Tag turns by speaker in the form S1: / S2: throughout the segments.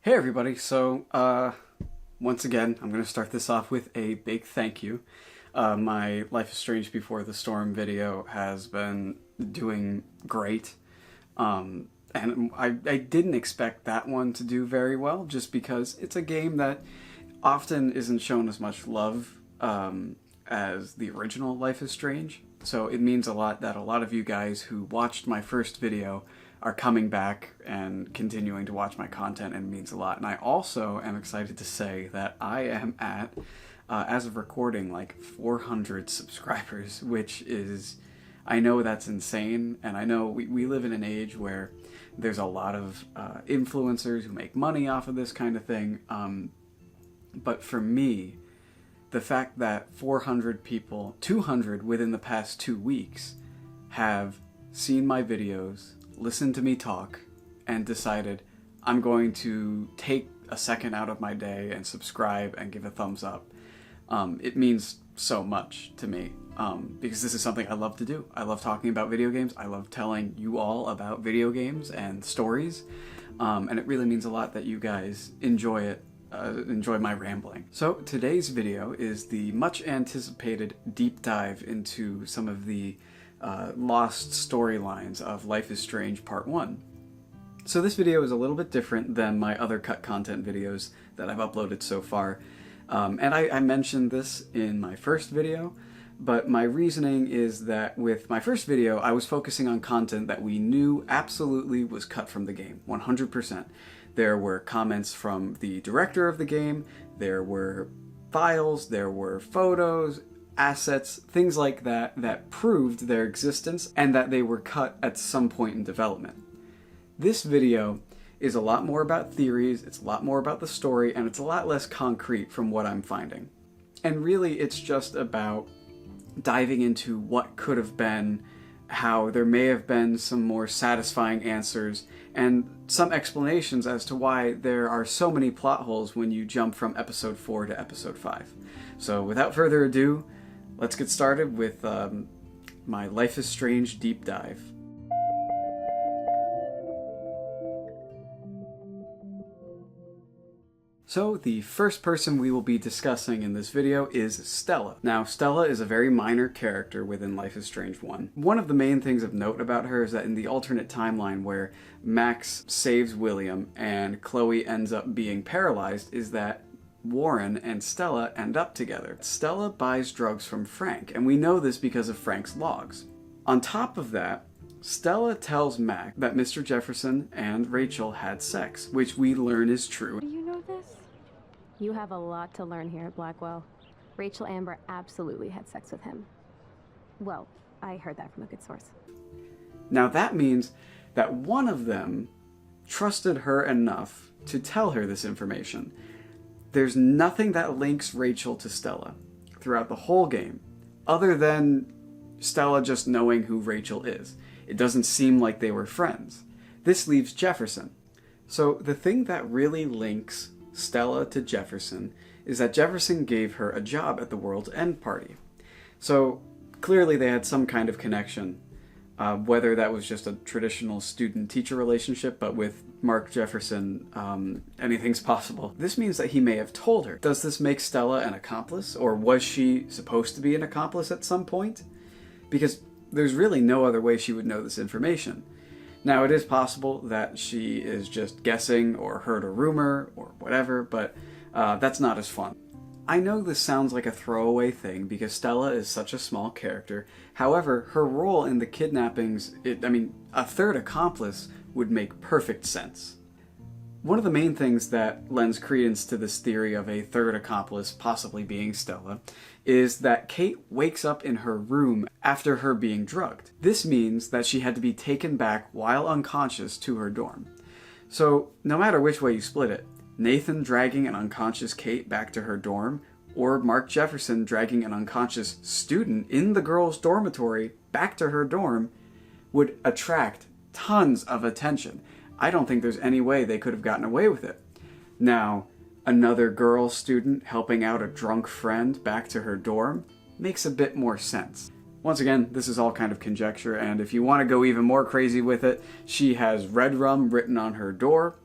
S1: Hey everybody, once again, I'm going to start this off with a big thank you. My Life is Strange Before the Storm video has been doing great, and I didn't expect that one to do very well, just because it's a game that often isn't shown as much love as the original Life is Strange. So it means a lot that a lot of you guys who watched my first video are coming back and continuing to watch my content, and it means a lot. And I also am excited to say that I am at, as of recording, like 400 subscribers, which is, I know that's insane, and I know we live in an age where there's a lot of influencers who make money off of this kind of thing, but for me, the fact that 400 people, 200 within the past 2 weeks, have seen my videos, listened to me talk, and decided I'm going to take a second out of my day and subscribe and give a thumbs up. It means so much to me, because this is something I love to do. I love talking about video games. I love telling you all about video games and stories, and it really means a lot that you guys enjoy it. Enjoy my rambling. So today's video is the much anticipated deep dive into some of the lost storylines of Life is Strange Part 1. So this video is a little bit different than my other cut content videos that I've uploaded so far. And I mentioned this in my first video, but my reasoning is that with my first video, I was focusing on content that we knew absolutely was cut from the game, 100%. There were comments from the director of the game, there were files, there were photos, assets, things like that, that proved their existence and that they were cut at some point in development. This video is a lot more about theories, it's a lot more about the story, and it's a lot less concrete from what I'm finding. And really, it's just about diving into what could have been, how there may have been some more satisfying answers, and some explanations as to why there are so many plot holes when you jump from episode 4 to episode 5. So without further ado, let's get started with my Life is Strange deep dive. So the first person we will be discussing in this video is Stella. Now, Stella is a very minor character within Life is Strange 1. One of the main things of note about her is that in the alternate timeline where Max saves William and Chloe ends up being paralyzed, is that Warren and Stella end up together. Stella buys drugs from Frank, and we know this because of Frank's logs. On top of that, Stella tells Mac that Mr. Jefferson and Rachel had sex, which we learn is true.
S2: Do you know this? You have a lot to learn here at Blackwell. Rachel Amber absolutely had sex with him. Well, I heard that from a good source.
S1: Now that means that one of them trusted her enough to tell her this information. There's nothing that links Rachel to Stella throughout the whole game, other than Stella just knowing who Rachel is. It doesn't seem like they were friends. This leaves Jefferson. So the thing that really links Stella to Jefferson is that Jefferson gave her a job at the World's End party. So clearly they had some kind of connection, whether that was just a traditional student-teacher relationship, but with Mark Jefferson, anything's possible. This means that he may have told her. Does this make Stella an accomplice, or was she supposed to be an accomplice at some point? Because there's really no other way she would know this information. Now, it is possible that she is just guessing or heard a rumor or whatever, but that's not as fun. I know this sounds like a throwaway thing because Stella is such a small character. However, her role in the kidnappings, a third accomplice would make perfect sense. One of the main things that lends credence to this theory of a third accomplice possibly being Stella is that Kate wakes up in her room after her being drugged. This means that she had to be taken back while unconscious to her dorm. So no matter which way you split it, Nathan dragging an unconscious Kate back to her dorm, or Mark Jefferson dragging an unconscious student in the girls' dormitory back to her dorm, would attract tons of attention. I don't think there's any way they could have gotten away with it. Now, another girl student helping out a drunk friend back to her dorm makes a bit more sense. Once again, this is all kind of conjecture, and if you want to go even more crazy with it, she has red rum written on her door,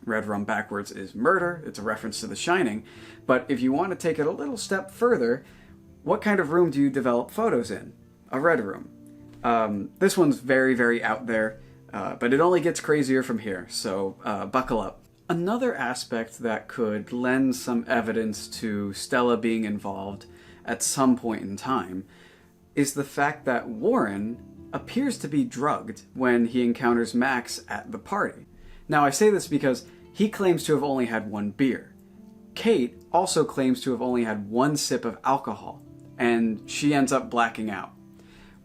S1: red rum backwards is murder. It's a reference to The Shining. But if you want to take it a little step further, what kind of room do you develop photos in? A red room. This one's very, very out there, but it only gets crazier from here, so buckle up. Another aspect that could lend some evidence to Stella being involved at some point in time is the fact that Warren appears to be drugged when he encounters Max at the party. Now, I say this because he claims to have only had one beer. Kate also claims to have only had one sip of alcohol, and she ends up blacking out.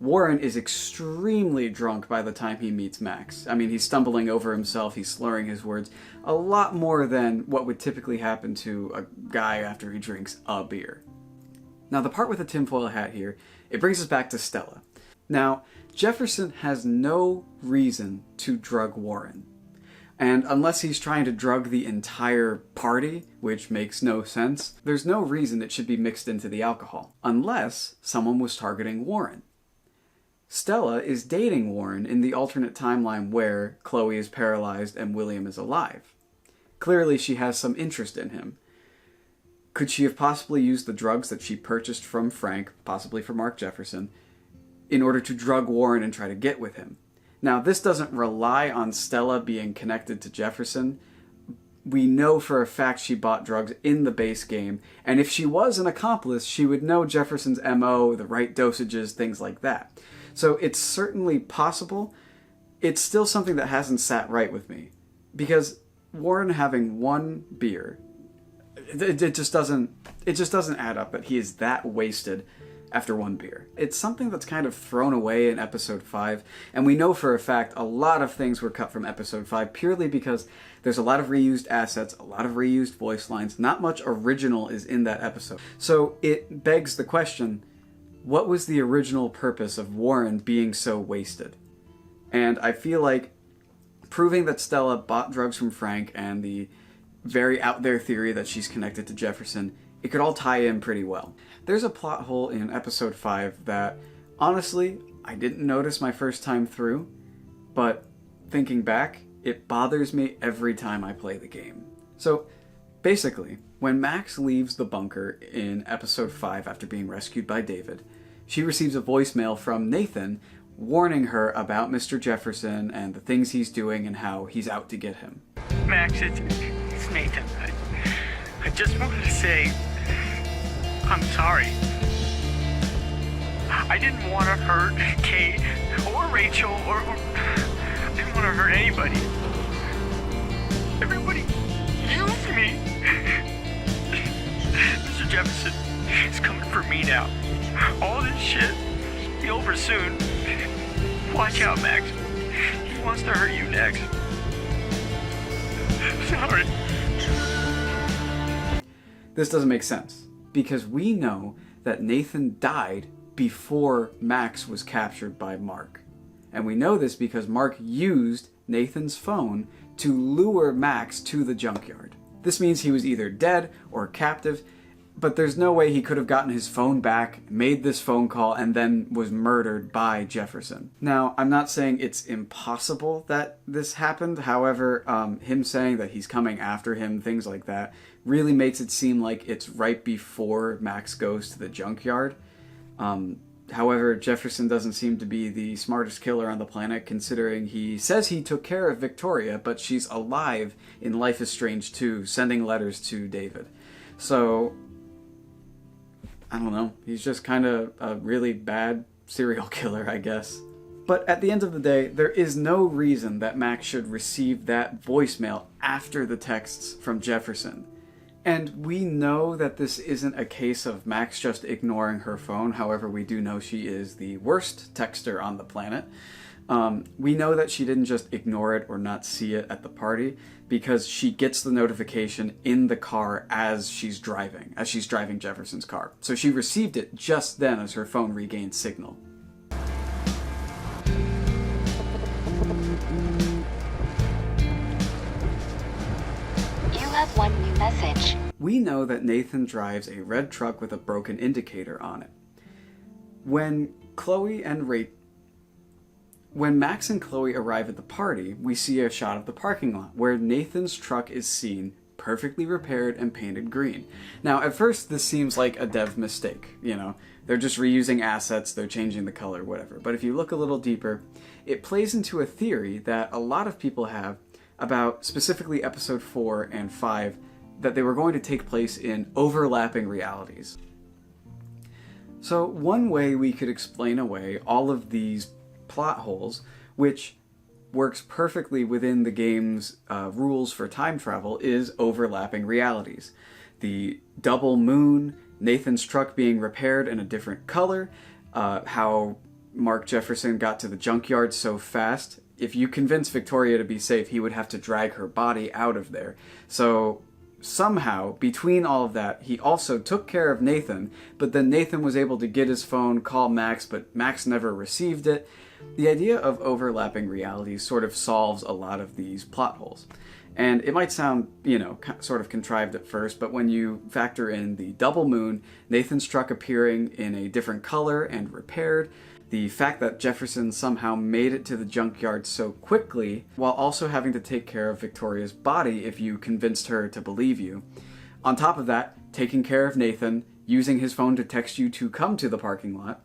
S1: Warren is extremely drunk by the time he meets Max. I mean, he's stumbling over himself, he's slurring his words, a lot more than what would typically happen to a guy after he drinks a beer. Now, the part with the tinfoil hat here, it brings us back to Stella. Now, Jefferson has no reason to drug Warren. And unless he's trying to drug the entire party, which makes no sense, there's no reason it should be mixed into the alcohol, unless someone was targeting Warren. Stella is dating Warren in the alternate timeline where Chloe is paralyzed and William is alive. Clearly she has some interest in him. Could she have possibly used the drugs that she purchased from Frank, possibly from Mark Jefferson, in order to drug Warren and try to get with him? Now, this doesn't rely on Stella being connected to Jefferson. We know for a fact she bought drugs in the base game, and if she was an accomplice, she would know Jefferson's MO, the right dosages, things like that. So it's certainly possible. It's still something that hasn't sat right with me. Because Warren having one beer, it just doesn't add up that he is that wasted after one beer. It's something that's kind of thrown away in episode 5, and we know for a fact a lot of things were cut from episode 5 purely because there's a lot of reused assets, a lot of reused voice lines, not much original is in that episode. So it begs the question, what was the original purpose of Warren being so wasted? And I feel like proving that Stella bought drugs from Frank and the very out there theory that she's connected to Jefferson, it could all tie in pretty well. There's a plot hole in episode 5 that, honestly, I didn't notice my first time through, but thinking back, it bothers me every time I play the game. So, basically, when Max leaves the bunker in episode 5 after being rescued by David, she receives a voicemail from Nathan warning her about Mr. Jefferson and the things he's doing and how he's out to get him.
S3: Max, it's Nathan. I just wanted to say, I'm sorry. I didn't want to hurt Kate or Rachel or I didn't want to hurt anybody. Everybody used me. Mr. Jefferson is coming for me now. All this shit will be over soon. Watch out, Max. He wants to hurt you next. Sorry.
S1: This doesn't make sense, because we know that Nathan died before Max was captured by Mark. And we know this because Mark used Nathan's phone to lure Max to the junkyard. This means he was either dead or captive, but there's no way he could have gotten his phone back, made this phone call, and then was murdered by Jefferson. Now, I'm not saying it's impossible that this happened. However, him saying that he's coming after him, things like that, really makes it seem like it's right before Max goes to the junkyard. However, Jefferson doesn't seem to be the smartest killer on the planet, considering he says he took care of Victoria, but she's alive in Life is Strange 2, sending letters to David. So, I don't know, he's just kind of a really bad serial killer, I guess. But at the end of the day, there is no reason that Max should receive that voicemail after the texts from Jefferson. And we know that this isn't a case of Max just ignoring her phone. However, we do know she is the worst texter on the planet. We know that she didn't just ignore it or not see it at the party, because she gets the notification in the car as she's driving Jefferson's car. So she received it just then as her phone regained signal.
S4: You have one new message.
S1: We know that Nathan drives a red truck with a broken indicator on it. When Chloe and When Max and Chloe arrive at the party, we see a shot of the parking lot where Nathan's truck is seen perfectly repaired and painted green. Now, at first, this seems like a dev mistake. You know, they're just reusing assets, they're changing the color, whatever. But if you look a little deeper, it plays into a theory that a lot of people have about specifically episode 4 and 5, that they were going to take place in overlapping realities. So one way we could explain away all of these plot holes, which works perfectly within the game's rules for time travel, is overlapping realities. The double moon, Nathan's truck being repaired in a different color, how Mark Jefferson got to the junkyard so fast. If you convince Victoria to be safe, he would have to drag her body out of there. So somehow, between all of that, he also took care of Nathan, but then Nathan was able to get his phone, call Max, but Max never received it. The idea of overlapping realities sort of solves a lot of these plot holes. And it might sound, you know, sort of contrived at first, but when you factor in the double moon, Nathan's truck appearing in a different color and repaired, the fact that Jefferson somehow made it to the junkyard so quickly, while also having to take care of Victoria's body if you convinced her to believe you. On top of that, taking care of Nathan, using his phone to text you to come to the parking lot,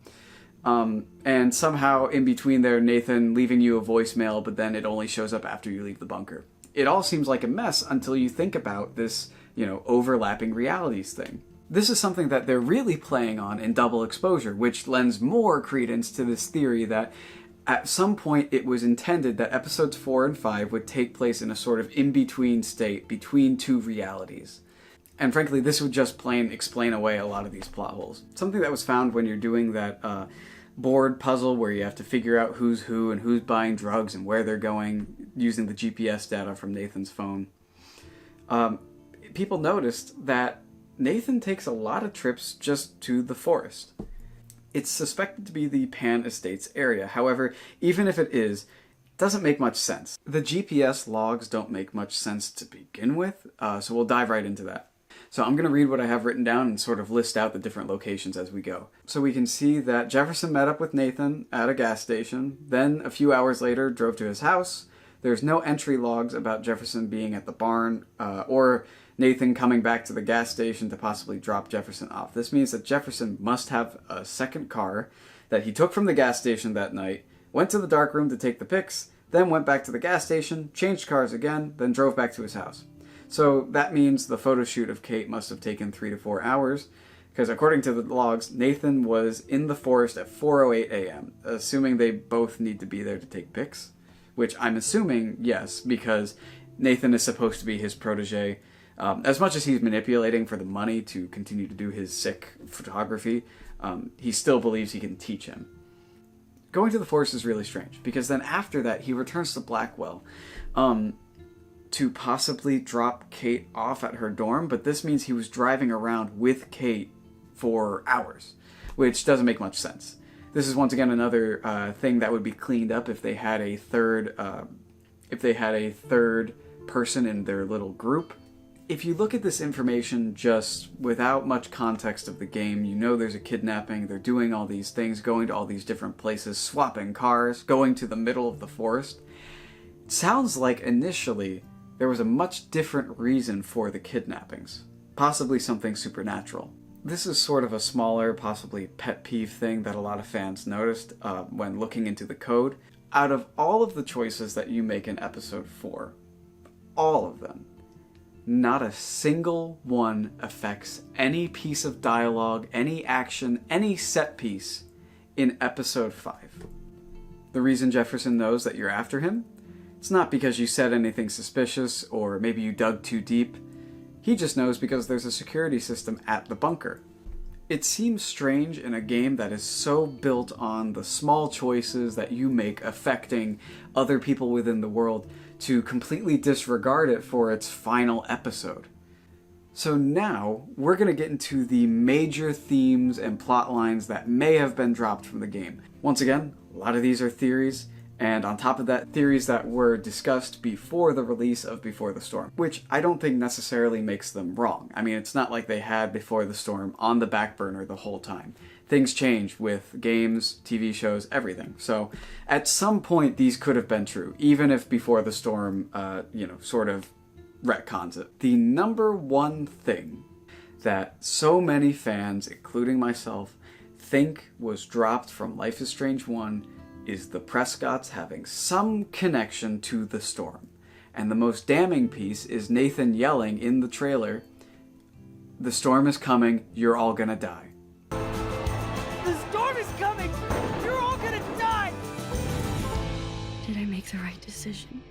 S1: and somehow in between there, Nathan leaving you a voicemail, but then it only shows up after you leave the bunker. It all seems like a mess until you think about this, you know, overlapping realities thing. This is something that they're really playing on in Double Exposure, which lends more credence to this theory that at some point it was intended that episodes 4 and 5 would take place in a sort of in-between state between two realities. And frankly, this would just plain explain away a lot of these plot holes. Something that was found when you're doing that board puzzle where you have to figure out who's who and who's buying drugs and where they're going using the GPS data from Nathan's phone. People noticed that Nathan takes a lot of trips just to the forest. It's suspected to be the Pan Estates area. However, even if it is, it doesn't make much sense. The GPS logs don't make much sense to begin with, so we'll dive right into that. So I'm going to read what I have written down and sort of list out the different locations as we go. So we can see that Jefferson met up with Nathan at a gas station, then a few hours later drove to his house. There's no entry logs about Jefferson being at the barn, or Nathan coming back to the gas station to possibly drop Jefferson off. This means that Jefferson must have a second car that he took from the gas station that night, went to the dark room to take the pics, then went back to the gas station, changed cars again, then drove back to his house. So that means the photo shoot of Kate must have taken 3 to 4 hours, because according to the logs, Nathan was in the forest at 4:08 a.m., assuming they both need to be there to take pics, which I'm assuming, yes, because Nathan is supposed to be his protege. As much as he's manipulating for the money to continue to do his sick photography, he still believes he can teach him. Going to the forest is really strange, because then after that, he returns to Blackwell to possibly drop Kate off at her dorm, but this means he was driving around with Kate for hours, which doesn't make much sense. This is once again another thing that would be cleaned up if they had a third person in their little group. If you look at this information just without much context of the game, you know there's a kidnapping, they're doing all these things, going to all these different places, swapping cars, going to the middle of the forest. It sounds like initially there was a much different reason for the kidnappings, possibly something supernatural. This is sort of a smaller, possibly pet peeve thing that a lot of fans noticed when looking into the code. Out of all of the choices that you make in episode 4, all of them, not a single one affects any piece of dialogue, any action, any set piece in episode 5. The reason Jefferson knows that you're after him, it's not because you said anything suspicious or maybe you dug too deep. He just knows because there's a security system at the bunker. It seems strange in a game that is so built on the small choices that you make affecting other people within the world to completely disregard it for its final episode. So now, we're going to get into the major themes and plot lines that may have been dropped from the game. Once again, a lot of these are theories, And on top of that, theories that were discussed before the release of Before the Storm, which I don't think necessarily makes them wrong. I mean, it's not like they had Before the Storm on the back burner the whole time. Things change with games, TV shows, everything. So at some point, these could have been true, even if Before the Storm, sort of retcons it. The number one thing that so many fans, including myself, think was dropped from Life is Strange 1 is the Prescotts having some connection to the storm. And the most damning piece is Nathan yelling in the trailer, "The storm is coming, you're all gonna die."
S5: The storm is coming! You're all gonna die!
S6: Did I make the right decision?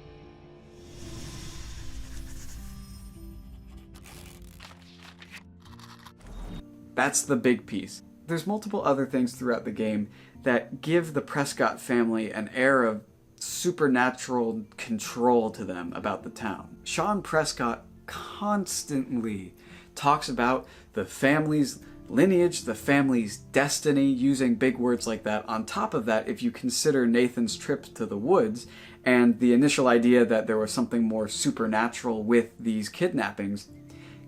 S1: That's the big piece. There's multiple other things throughout the game that give the Prescott family an air of supernatural control to them about the town. Sean Prescott constantly talks about the family's lineage, the family's destiny, using big words like that. On top of that, if you consider Nathan's trip to the woods and the initial idea that there was something more supernatural with these kidnappings,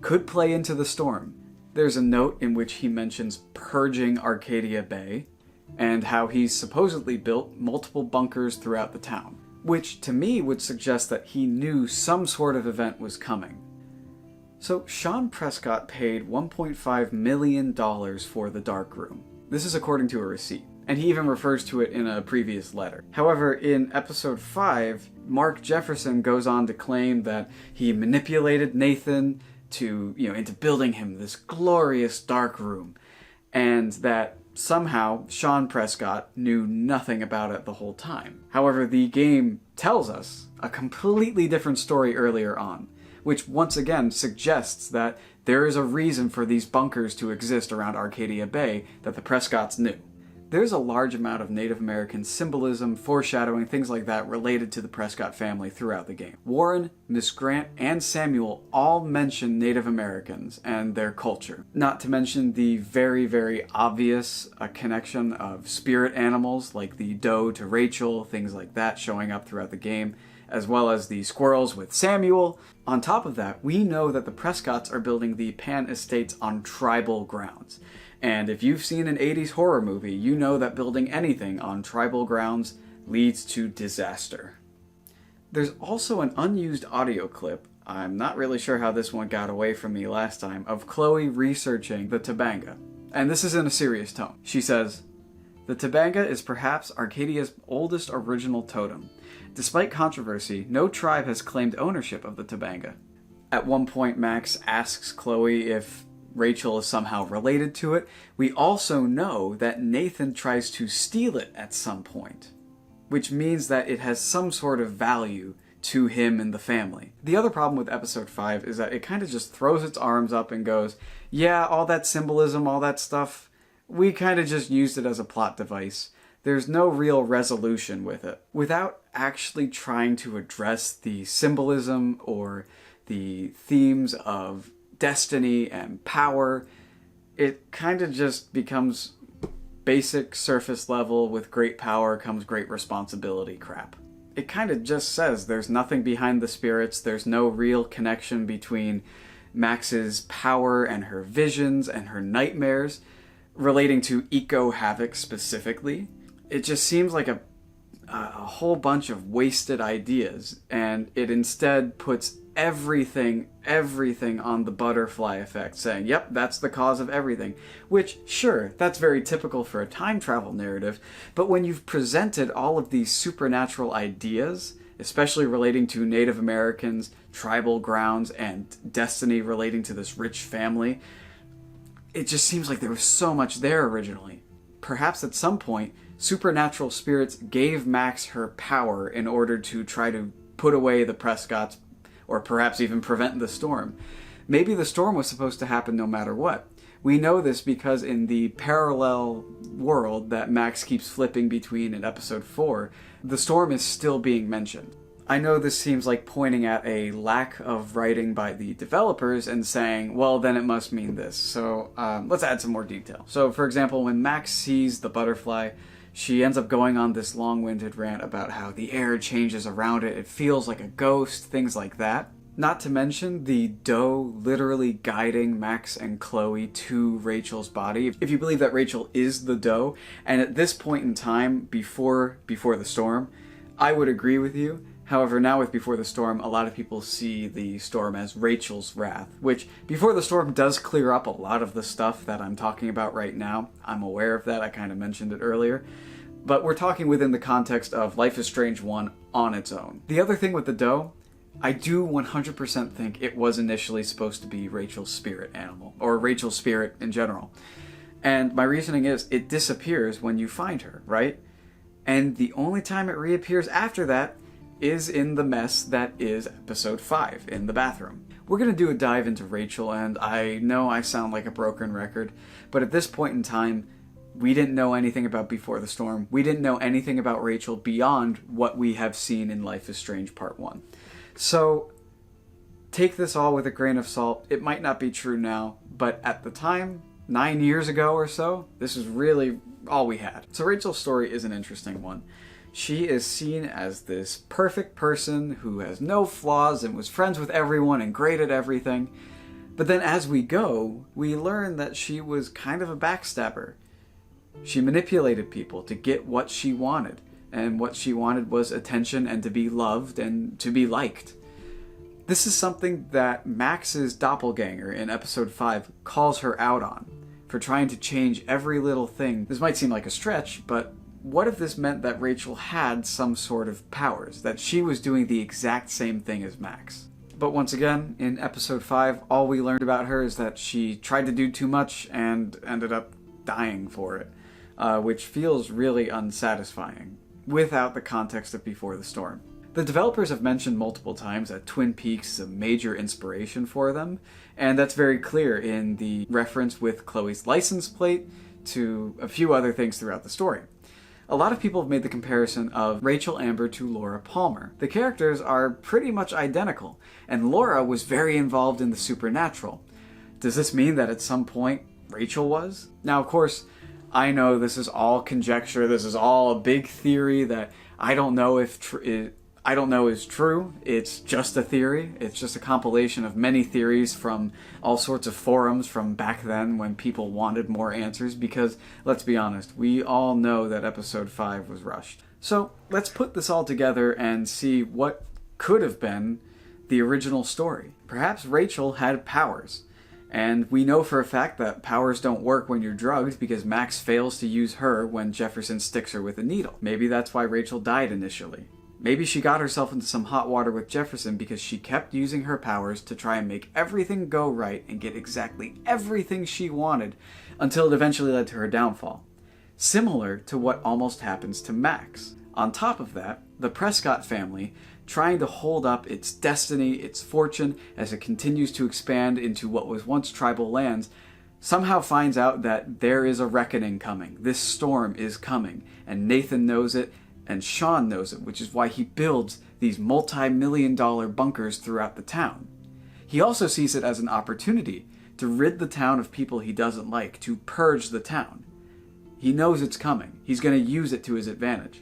S1: could play into the storm. There's a note in which he mentions purging Arcadia Bay, and how he's supposedly built multiple bunkers throughout the town, which to me would suggest that he knew some sort of event was coming. So Sean Prescott paid $1.5 million for the dark room. This is according to a receipt, and he even refers to it in a previous letter. However, in episode 5, Mark Jefferson goes on to claim that he manipulated Nathan into building him this glorious dark room, and that somehow Sean Prescott knew nothing about it the whole time. However, the game tells us a completely different story earlier on, which once again suggests that there is a reason for these bunkers to exist around Arcadia Bay that the Prescotts knew. There's a large amount of Native American symbolism, foreshadowing, things like that related to the Prescott family throughout the game. Warren, Miss Grant, and Samuel all mention Native Americans and their culture. Not to mention the very, very obvious connection of spirit animals like the doe to Rachel, things like that showing up throughout the game, as well as the squirrels with Samuel. On top of that, we know that the Prescotts are building the Pan Estates on tribal grounds. And if you've seen an 80s horror movie, you know that building anything on tribal grounds leads to disaster. There's also an unused audio clip, I'm not really sure how this one got away from me last time, of Chloe researching the Tabanga. And this is in a serious tone. She says, "The Tabanga is perhaps Arcadia's oldest original totem. Despite controversy, no tribe has claimed ownership of the Tabanga." At one point, Max asks Chloe if Rachel is somehow related to it. We also know that Nathan tries to steal it at some point, which means that it has some sort of value to him and the family. The other problem with episode 5 is that it kind of just throws its arms up and goes, yeah, all that symbolism, all that stuff, we kind of just used it as a plot device. There's no real resolution with it. Without actually trying to address the symbolism or the themes of destiny and power, it kind of just becomes basic surface level with great power comes great responsibility crap. It kind of just says there's nothing behind the spirits, there's no real connection between Max's power and her visions and her nightmares relating to eco-havoc specifically. It just seems like a whole bunch of wasted ideas, and it instead puts everything on the butterfly effect, saying, yep, that's the cause of everything. Which, sure, that's very typical for a time travel narrative, but when you've presented all of these supernatural ideas, especially relating to Native Americans, tribal grounds, and destiny relating to this rich family, it just seems like there was so much there originally. Perhaps at some point, supernatural spirits gave Max her power in order to try to put away the Prescotts, or perhaps even prevent the storm. Maybe the storm was supposed to happen no matter what. We know this because in the parallel world that Max keeps flipping between in episode 4, the storm is still being mentioned. I know this seems like pointing at a lack of writing by the developers and saying, well, then it must mean this. So let's add some more detail. So for example, when Max sees the butterfly, She ends up going on this long-winded rant about how the air changes around it, it feels like a ghost, things like that. Not to mention the doe literally guiding Max and Chloe to Rachel's body. If you believe that Rachel is the doe, and at this point in time, before the storm, I would agree with you. However, now with Before the Storm, a lot of people see the storm as Rachel's wrath, which Before the Storm does clear up a lot of the stuff that I'm talking about right now. I'm aware of that, I kind of mentioned it earlier. But we're talking within the context of Life is Strange 1 on its own. The other thing with the doe, I do 100% think it was initially supposed to be Rachel's spirit animal, or Rachel's spirit in general. And my reasoning is, it disappears when you find her, right? And the only time it reappears after that is in the mess that is episode 5, in the bathroom. We're going to do a dive into Rachel, and I know I sound like a broken record, but at this point in time, we didn't know anything about Before the Storm. We didn't know anything about Rachel beyond what we have seen in Life is Strange Part 1. So, take this all with a grain of salt. It might not be true now, but at the time, 9 years ago or so, this is really all we had. So Rachel's story is an interesting one. She is seen as this perfect person who has no flaws and was friends with everyone and great at everything. But then as we go, we learn that she was kind of a backstabber. She manipulated people to get what she wanted, and what she wanted was attention and to be loved and to be liked. This is something that Max's doppelganger in episode 5 calls her out on, for trying to change every little thing. This might seem like a stretch, but what if this meant that Rachel had some sort of powers, that she was doing the exact same thing as Max? But once again, in episode 5, all we learned about her is that she tried to do too much and ended up dying for it, which feels really unsatisfying, without the context of Before the Storm. The developers have mentioned multiple times that Twin Peaks is a major inspiration for them, and that's very clear in the reference with Chloe's license plate to a few other things throughout the story. A lot of people have made the comparison of Rachel Amber to Laura Palmer. The characters are pretty much identical, and Laura was very involved in the supernatural. Does this mean that at some point Rachel was? Now, of course, I know this is all conjecture, this is all a big theory that I don't know if I don't know is true. It's just a theory. It's just a compilation of many theories from all sorts of forums from back then when people wanted more answers, because, let's be honest, we all know that episode 5 was rushed. So let's put this all together and see what could have been the original story. Perhaps Rachel had powers. And we know for a fact that powers don't work when you're drugged, because Max fails to use her when Jefferson sticks her with a needle. Maybe that's why Rachel died initially. Maybe she got herself into some hot water with Jefferson because she kept using her powers to try and make everything go right and get exactly everything she wanted, until it eventually led to her downfall. Similar to what almost happens to Max. On top of that, the Prescott family, trying to hold up its destiny, its fortune, as it continues to expand into what was once tribal lands, somehow finds out that there is a reckoning coming. This storm is coming, and Nathan knows it, and Sean knows it, which is why he builds these multi-million-dollar bunkers throughout the town. He also sees it as an opportunity to rid the town of people he doesn't like, to purge the town. He knows it's coming. He's going to use it to his advantage.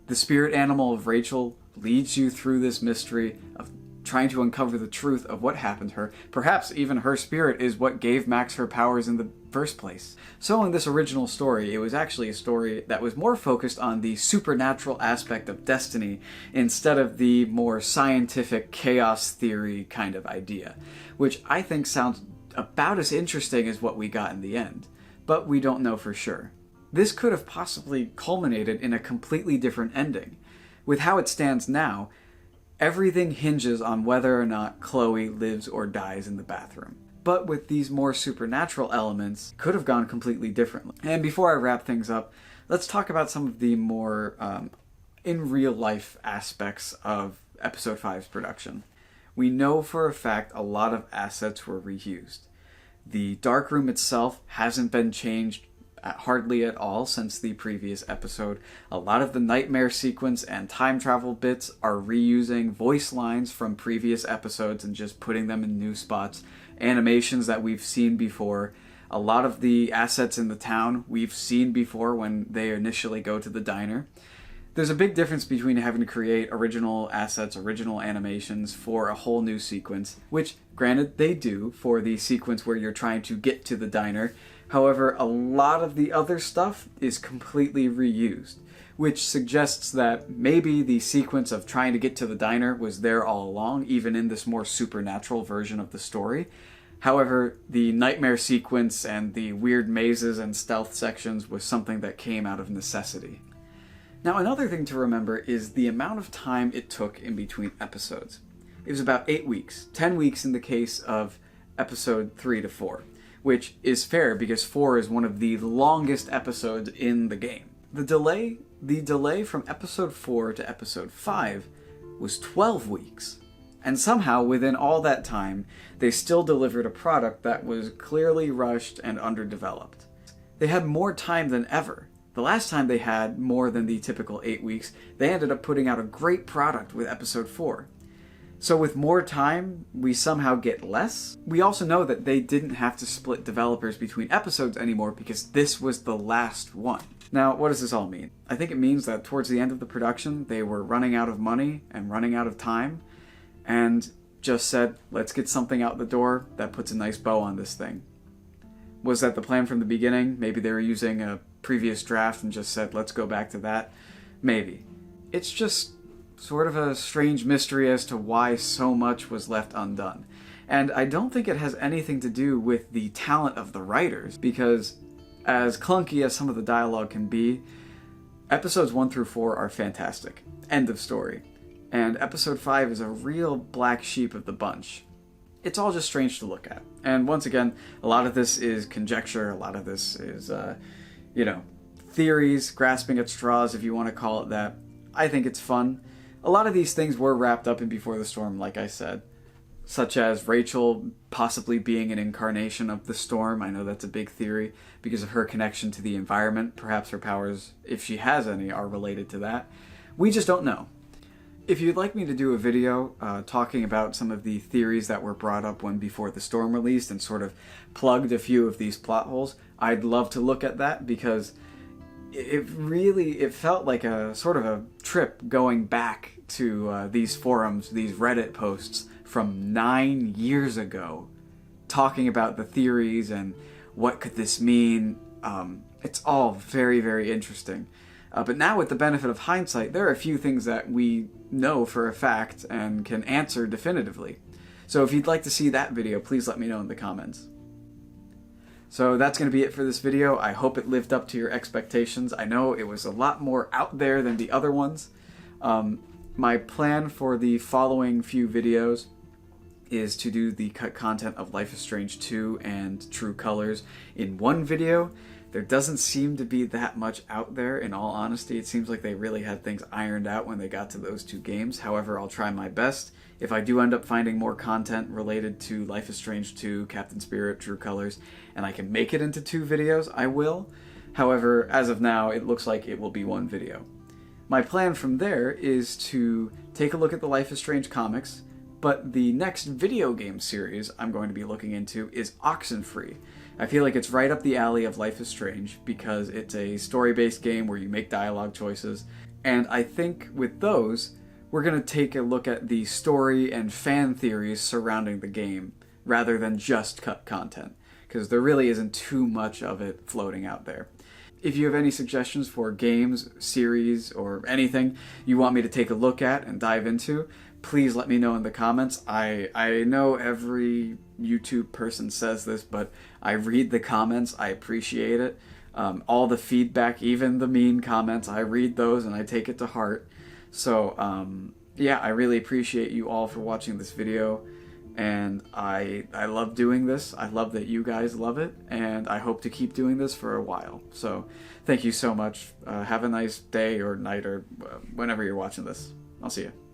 S1: The spirit animal of Rachel leads you through this mystery of trying to uncover the truth of what happened to her. Perhaps even her spirit is what gave Max her powers in the first place. So in this original story, it was actually a story that was more focused on the supernatural aspect of destiny instead of the more scientific chaos theory kind of idea, which I think sounds about as interesting as what we got in the end, but we don't know for sure. This could have possibly culminated in a completely different ending. With how it stands now, everything hinges on whether or not Chloe lives or dies in the bathroom. But with these more supernatural elements, could have gone completely differently. And before I wrap things up, let's talk about some of the more in real life aspects of episode 5's production. We know for a fact a lot of assets were reused. The darkroom itself hasn't been changed hardly at all since the previous episode. A lot of the nightmare sequence and time travel bits are reusing voice lines from previous episodes and just putting them in new spots. Animations that we've seen before. A lot of the assets in the town we've seen before when they initially go to the diner. There's a big difference between having to create original assets, original animations for a whole new sequence, which, granted, they do for the sequence where you're trying to get to the diner. However, a lot of the other stuff is completely reused, which suggests that maybe the sequence of trying to get to the diner was there all along, even in this more supernatural version of the story. However, the nightmare sequence and the weird mazes and stealth sections was something that came out of necessity. Now, another thing to remember is the amount of time it took in between episodes. It was about 8 weeks, 10 weeks in the case of episode 3 to 4, which is fair because 4 is one of the longest episodes in the game. The delay from episode 4 to episode 5 was 12 weeks. And somehow, within all that time, they still delivered a product that was clearly rushed and underdeveloped. They had more time than ever. The last time they had more than the typical 8 weeks, they ended up putting out a great product with episode 4. So with more time, we somehow get less. We also know that they didn't have to split developers between episodes anymore because this was the last one. Now, what does this all mean? I think it means that towards the end of the production, they were running out of money and running out of time, and just said, let's get something out the door that puts a nice bow on this thing. Was that the plan from the beginning? Maybe they were using a previous draft and just said, let's go back to that? Maybe. It's just sort of a strange mystery as to why so much was left undone. And I don't think it has anything to do with the talent of the writers, because as clunky as some of the dialogue can be, episodes 1 through 4 are fantastic. End of story. And episode 5 is a real black sheep of the bunch. It's all just strange to look at. And once again, a lot of this is conjecture, a lot of this is, theories, grasping at straws, if you want to call it that. I think it's fun. A lot of these things were wrapped up in Before the Storm, like I said, such as Rachel possibly being an incarnation of the storm. I know that's a big theory because of her connection to the environment. Perhaps her powers, if she has any, are related to that. We just don't know. If you'd like me to do a video talking about some of the theories that were brought up when Before the Storm released and sort of plugged a few of these plot holes, I'd love to look at that because it felt like a sort of a trip going back to these forums, these Reddit posts from 9 years ago, talking about the theories and what could this mean. It's all very, very interesting. But now with the benefit of hindsight, there are a few things that we know for a fact and can answer definitively. So if you'd like to see that video, please let me know in the comments. So that's going to be it for this video. I hope it lived up to your expectations. I know it was a lot more out there than the other ones. My plan for the following few videos is to do the cut content of Life is Strange 2 and True Colors in one video. There doesn't seem to be that much out there, in all honesty. It seems like they really had things ironed out when they got to those two games. However, I'll try my best. If I do end up finding more content related to Life is Strange 2, Captain Spirit, True Colors, and I can make it into 2 videos, I will. However, as of now, it looks like it will be 1 video. My plan from there is to take a look at the Life is Strange comics, but the next video game series I'm going to be looking into is Oxenfree. I feel like it's right up the alley of Life is Strange because it's a story-based game where you make dialogue choices, and I think with those, we're going to take a look at the story and fan theories surrounding the game rather than just cut content, because there really isn't too much of it floating out there. If you have any suggestions for games, series, or anything you want me to take a look at and dive into, please let me know in the comments. I know every YouTube person says this, but I read the comments. I appreciate it. All the feedback, even the mean comments, I read those and I take it to heart. So, yeah, I really appreciate you all for watching this video. And I love doing this. I love that you guys love it. And I hope to keep doing this for a while. So, thank you so much. Have a nice day or night or whenever you're watching this. I'll see you.